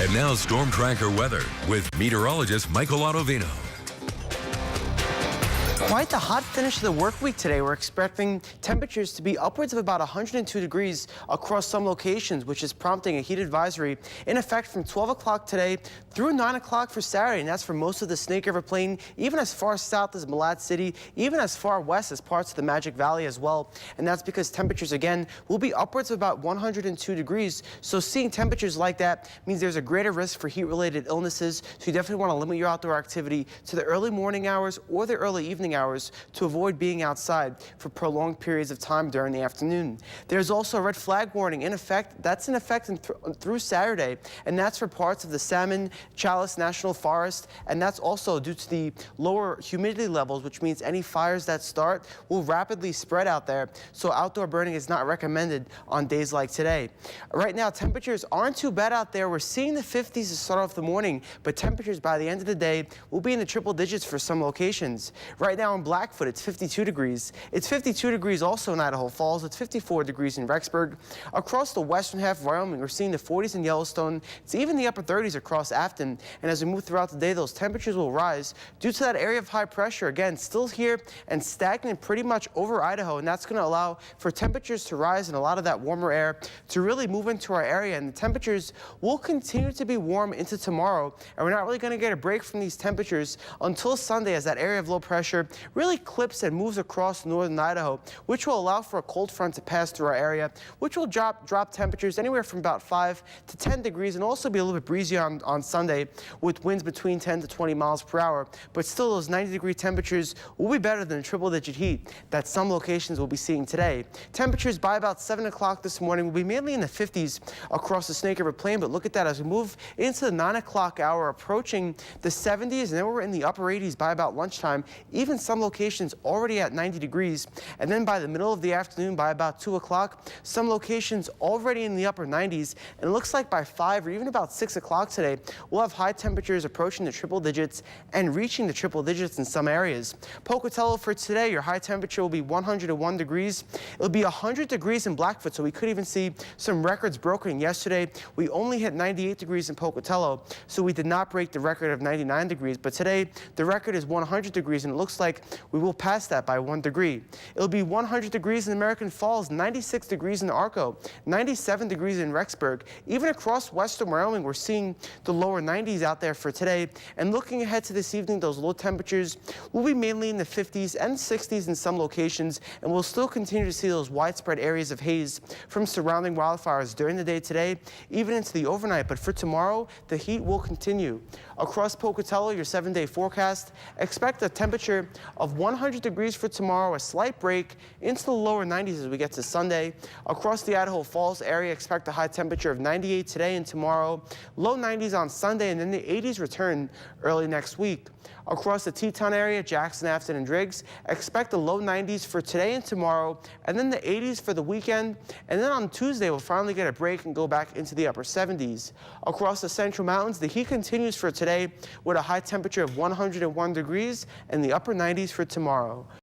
And now Storm Tracker weather with meteorologist Michael Autovino. Quite the hot finish of the work week today. We're expecting temperatures to be upwards of about 102 degrees across some locations, which is prompting a heat advisory in effect from 12 o'clock today through 9 o'clock for Saturday. And that's for most of the Snake River Plain, even as far south as Malad City, even as far west as parts of the Magic Valley as well. And that's because temperatures, again, will be upwards of about 102 degrees. So seeing temperatures like that means there's a greater risk for heat-related illnesses. So you definitely want to limit your outdoor activity to the early morning hours or the early evening hours to avoid being outside for prolonged periods of time during the afternoon. There's also a red flag warning in effect. That's in effect through Saturday, and that's for parts of the Salmon Chalice National Forest, and that's also due to the lower humidity levels, which means any fires that start will rapidly spread out there. So outdoor burning is not recommended on days like today. Right now, temperatures aren't too bad out there. We're seeing the 50s to start off the morning, but temperatures by the end of the day will be in the triple digits for some locations. Right now in Blackfoot, it's 52 degrees. It's 52 degrees also in Idaho Falls. It's 54 degrees in Rexburg. Across the western half of Wyoming, we're seeing the 40s in Yellowstone. It's even the upper 30s across Afton. And as we move throughout the day, those temperatures will rise due to that area of high pressure. Again, still here and stagnant pretty much over Idaho. And that's going to allow for temperatures to rise and a lot of that warmer air to really move into our area. And the temperatures will continue to be warm into tomorrow. And we're not really going to get a break from these temperatures until Sunday, as that area of low pressure really clips and moves across northern Idaho, which will allow for a cold front to pass through our area, which will drop temperatures anywhere from about 5 to 10 degrees and also be a little bit breezy on Sunday with winds between 10 to 20 miles per hour. But still, those 90-degree temperatures will be better than the triple-digit heat that some locations will be seeing today. Temperatures by about 7 o'clock this morning will be mainly in the 50s across the Snake River Plain, but look at that as we move into the 9 o'clock hour, approaching the 70s, and then we're in the upper 80s by about lunchtime, even some locations already at 90 degrees. And then by the middle of the afternoon, by about 2 o'clock, some locations already in the upper 90s. And it looks like by 5 or even about 6 o'clock today, we'll have high temperatures approaching the triple digits and reaching the triple digits in some areas. Pocatello for today, your high temperature will be 101 degrees. It'll be 100 degrees in Blackfoot, so we could even see some records broken. Yesterday, we only hit 98 degrees in Pocatello, so we did not break the record of 99 degrees. But today, the record is 100 degrees, and it looks like we will pass that by 1 degree. It'll be 100 degrees in American Falls, 96 degrees in Arco, 97 degrees in Rexburg. Even across western Wyoming, we're seeing the lower 90s out there for today. And looking ahead to this evening, those low temperatures will be mainly in the 50s and 60s in some locations, and we'll still continue to see those widespread areas of haze from surrounding wildfires during the day today, even into the overnight. But for tomorrow, the heat will continue. Across Pocatello, your 7-day forecast, expect a temperature of 100 degrees for tomorrow, a slight break into the lower 90s as we get to Sunday. Across the Idaho Falls area, expect a high temperature of 98 today and tomorrow, low 90s on Sunday, and then the 80s return early next week. Across the Teton area, Jackson, Afton, and Driggs, expect the low 90s for today and tomorrow, and then the 80s for the weekend. And then on Tuesday, we'll finally get a break and go back into the upper 70s. Across the Central Mountains, the heat continues for today with a high temperature of 101 degrees and the upper 90s for tomorrow.